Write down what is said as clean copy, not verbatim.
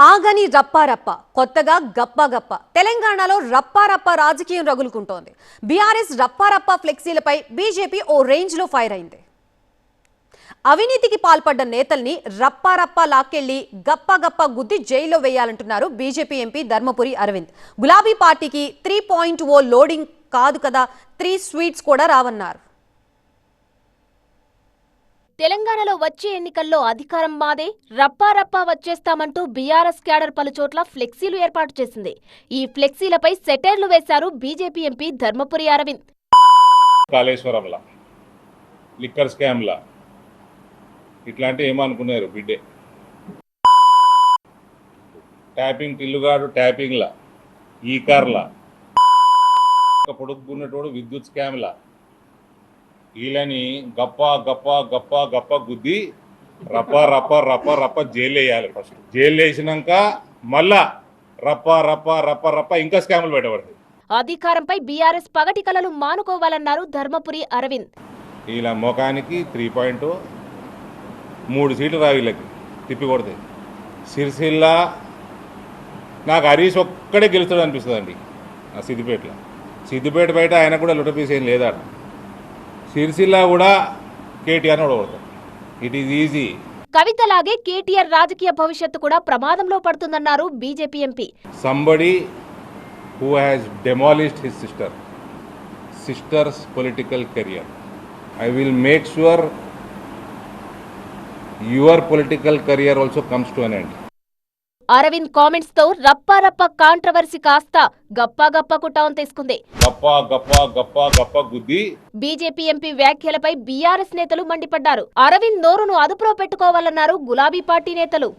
ఆగని రప్పారప్ప కొత్తగా గప్పగప్ప తెలంగాణలో రప్పారప్ప రాజకీయం రగులుకుంటోంది. బీఆర్ఎస్ రప్పారప్ప ఫ్లెక్సీలపై బీజేపీ ఓ రేంజ్ లో ఫైర్ అయింది. అవినీతికి పాల్పడ్డ నేతల్ని రప్పారప్ప లాక్కెళ్లి గప్పగప్ప గుద్ది జైల్లో వేయాలంటున్నారు బీజేపీ ఎంపీ ధర్మపురి అరవింద్. గులాబీ పార్టీకి 3.0 లోడింగ్ కాదు కదా, 3 స్వీట్స్ కూడా రావన్నారు. తెలంగాణలో వచ్చే ఎన్నికల్లో అధికారం మాదే, రప్పారప్పా వచ్చేస్తామంటూ బీఆర్ఎస్ క్యాడర్ పలుచోట్ల ఫ్లెక్సీలు ఏర్పాటు చేసింది. ఈ ఫ్లెక్సీలపై సెటైర్లు వేశారు బీజేపీ ఎంపీ ధర్మపురి అరవింద్. కాళేశ్వరంలా, లిక్కర్ స్కామ్లా ఇట్లాంటి ఏమనుకున్నారు బిడ్డే. ట్యాపింగ్ టిల్లుగాడు ట్యాపింగ్లా, ఈ కార్లా, పొడుక్కున్నటోడు విద్యుత్ స్కామ్లా, వీళ్ళని గప్ప గప్ప గప్ప గప్ప గుద్ది రప్ప రప్ప రప్ప రప్ప జైలు వేయాలి. ఫస్ట్ జైలు వేసినాక మళ్ళా రప్ప రప్ప రప్ప రప్ప ఇంకా స్కాములు పెట్టబడతాయి. అధికారంపై బీఆర్ఎస్ పగటి కలలు మానుకోవాలన్నారు ధర్మపురి అరవింద్. వీళ్ళ ముఖానికి 3.0 3 సీట్లు రా, వీళ్ళకి తిప్పి కొడతాయి. సిరిసిల్ల నాకు హరీష్ ఒక్కడే గెలుస్తాడు అనిపిస్తుంది అండి. ఆ సిద్దిపేట బయట ఆయన కూడా లుటపీస్ ఏం లేదా. సిరిసిల్ల కూడా కేటీఆర్ ఓడగొడతారు. It is easy. కవితలాగే కేటీఆర్ రాజకీయ భవిష్యత్తు కూడా ప్రమాదంలో పడుతుందన్నారు BJP MP. Somebody who has demolished his sisters political career. I will make sure your political career also comes to an end. Arvind comments తో రప్పారప్ప కాంట్రవర్సీ కాస్త గప్పాగప్పకు టౌన్ తీసుకుంది. గప్ప గప్ప గప్ప గప్ప గుద్ది బీజేపీ ఎంపీ వ్యాఖ్యలపై బీఆర్ఎస్ నేతలు మండిపడ్డారు. అరవింద్ నోరును అదుపులో పెట్టుకోవాలన్నారు గులాబీ పార్టీ నేతలు.